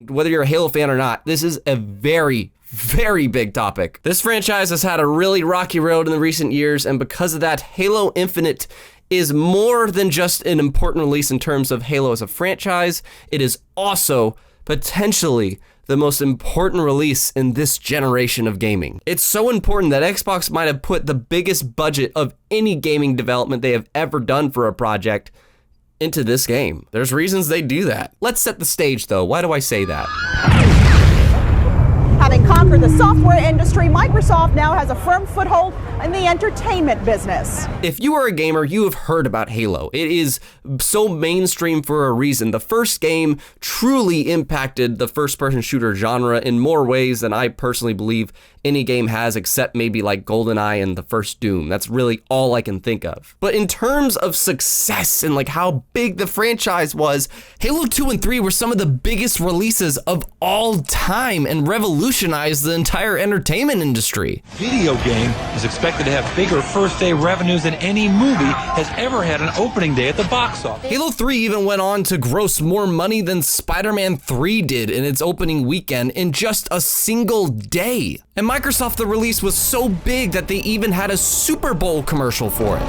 Whether you're a Halo fan or not, this is a very, very big topic. This franchise has had a really rocky road in the recent years, and because of that, Halo Infinite is more than just an important release in terms of Halo as a franchise. It is also potentially the most important release in this generation of gaming. It's so important that Xbox might have put the biggest budget of any gaming development they have ever done for a project into this game. There's reasons they do that. Let's set the stage though. Why do I say that? Having conquered the software industry, Microsoft now has a firm foothold in the entertainment business. If you are a gamer, you have heard about Halo. It is so mainstream for a reason. The first game truly impacted the first-person shooter genre in more ways than I personally believe any game has, except maybe like GoldenEye and the first Doom. That's really all I can think of. But in terms of success and like how big the franchise was, Halo 2 and 3 were some of the biggest releases of all time and revolutionized the entire entertainment industry. Video game is expected to have bigger first-day revenues than any movie has ever had an opening day at the box office. Halo 3 even went on to gross more money than Spider-Man 3 did in its opening weekend in just a single day. And Microsoft, the release was so big that they even had a Super Bowl commercial for it.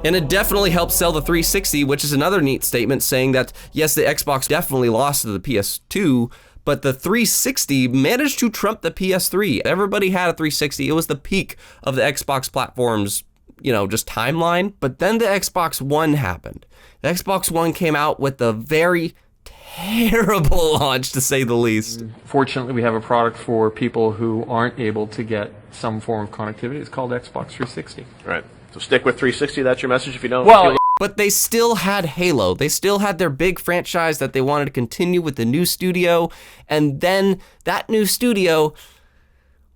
And it definitely helped sell the 360, which is another neat statement saying that, yes, the Xbox definitely lost to the PS2, but the 360 managed to trump the PS3. Everybody had a 360. It was the peak of the Xbox platform's, just timeline. But then the Xbox One happened. The Xbox One came out with a very terrible launch, to say the least. Fortunately, we have a product for people who aren't able to get some form of connectivity. It's called Xbox 360. Right. So stick with 360. That's your message if you don't. Well, but they still had Halo. They still had their big franchise that they wanted to continue with the new studio. And then that new studio,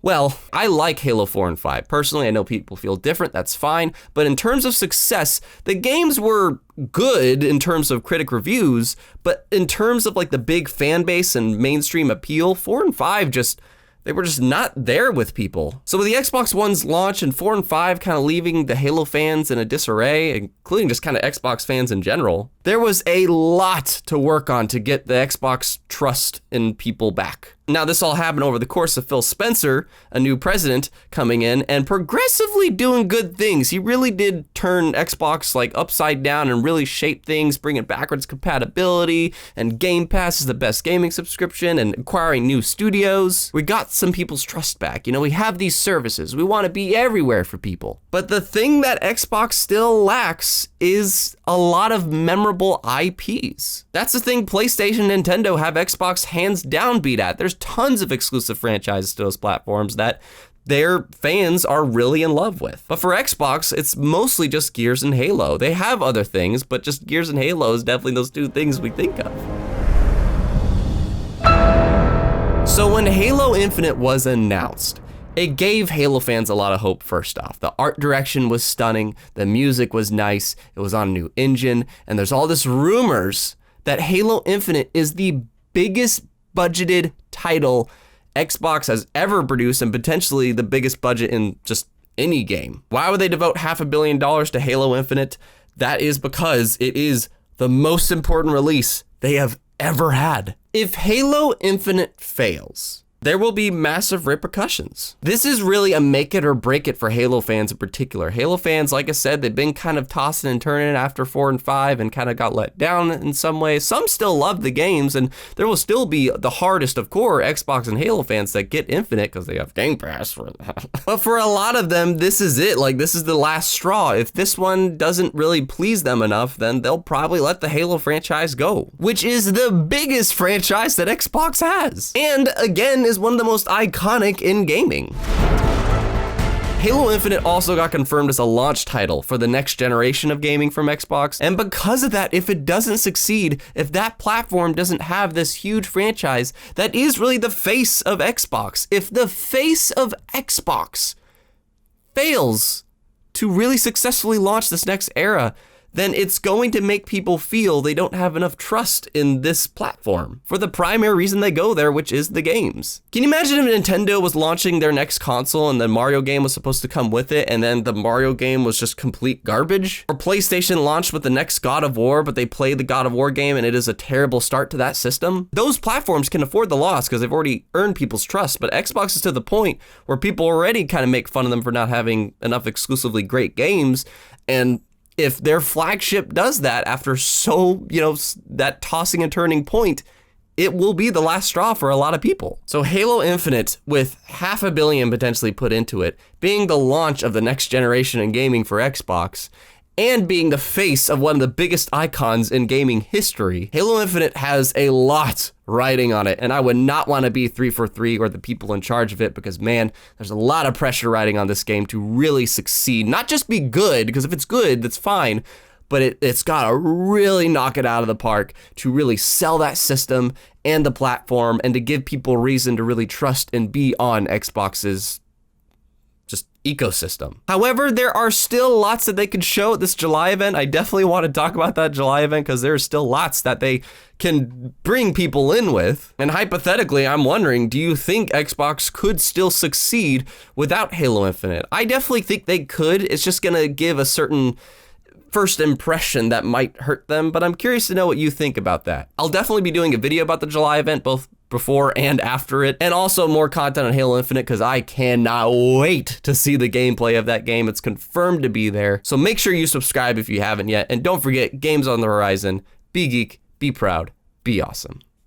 well, I like Halo 4 and 5. Personally, I know people feel different. That's fine. But in terms of success, the games were good in terms of critic reviews. But in terms of like the big fan base and mainstream appeal, 4 and 5 they were just not there with people. So with the Xbox One's launch and 4 and 5 kind of leaving the Halo fans in a disarray, including just kind of Xbox fans in general, there was a lot to work on to get the Xbox trust in people back. Now, this all happened over the course of Phil Spencer, a new president, coming in and progressively doing good things. He really did turn Xbox like upside down and really shape things, bringing backwards compatibility, and Game Pass is the best gaming subscription, and acquiring new studios. We got some people's trust back. We have these services. We want to be everywhere for people. But the thing that Xbox still lacks is a lot of memorable IPs. That's the thing PlayStation and Nintendo have Xbox hands down beat at. There's tons of exclusive franchises to those platforms that their fans are really in love with. But for Xbox, it's mostly just Gears and Halo. They have other things, but just Gears and Halo is definitely those two things we think of. So when Halo Infinite was announced, it gave Halo fans a lot of hope first off. The art direction was stunning, the music was nice, it was on a new engine, and there's all this rumors that Halo Infinite is the biggest budgeted title Xbox has ever produced and potentially the biggest budget in just any game. Why would they devote $500 million to Halo Infinite? That is because it is the most important release they have ever had. If Halo Infinite fails, there will be massive repercussions. This is really a make it or break it for Halo fans in particular. Halo fans, like I said, they've been kind of tossing and turning after 4 and 5 and kind of got let down in some ways. Some still love the games, and there will still be the hardest of core Xbox and Halo fans that get Infinite because they have Game Pass for that. But for a lot of them, this is it. Like, this is the last straw. If this one doesn't really please them enough, then they'll probably let the Halo franchise go, which is the biggest franchise that Xbox has. And again, is one of the most iconic in gaming. Halo Infinite also got confirmed as a launch title for the next generation of gaming from Xbox, and because of that, if it doesn't succeed, if that platform doesn't have this huge franchise that is really the face of Xbox, if the face of Xbox fails to really successfully launch this next era, then it's going to make people feel they don't have enough trust in this platform for the primary reason they go there, which is the games. Can you imagine if Nintendo was launching their next console and the Mario game was supposed to come with it, and then the Mario game was just complete garbage? Or PlayStation launched with the next God of War, but they play the God of War game and it is a terrible start to that system? Those platforms can afford the loss because they've already earned people's trust, but Xbox is to the point where people already kind of make fun of them for not having enough exclusively great games, and if their flagship does that after that tossing and turning point, it will be the last straw for a lot of people. So Halo Infinite, with $500 million potentially put into it, being the launch of the next generation in gaming for Xbox, and being the face of one of the biggest icons in gaming history, Halo Infinite has a lot riding on it, and I would not want to be 343 or the people in charge of it, because man, there's a lot of pressure riding on this game to really succeed. Not just be good, because if it's good, that's fine, but it's got to really knock it out of the park to really sell that system and the platform, and to give people reason to really trust and be on Xbox's ecosystem. However, there are still lots that they could show at this July event. I definitely want to talk about that July event because there's still lots that they can bring people in with. And hypothetically, I'm wondering, do you think Xbox could still succeed without Halo Infinite? I definitely think they could. It's just going to give a certain first impression that might hurt them, but I'm curious to know what you think about that. I'll definitely be doing a video about the July event, both before and after it, and also more content on Halo Infinite because I cannot wait to see the gameplay of that game. It's confirmed to be there, so make sure you subscribe if you haven't yet, and don't forget, games on the horizon. Be geek, be proud, be awesome.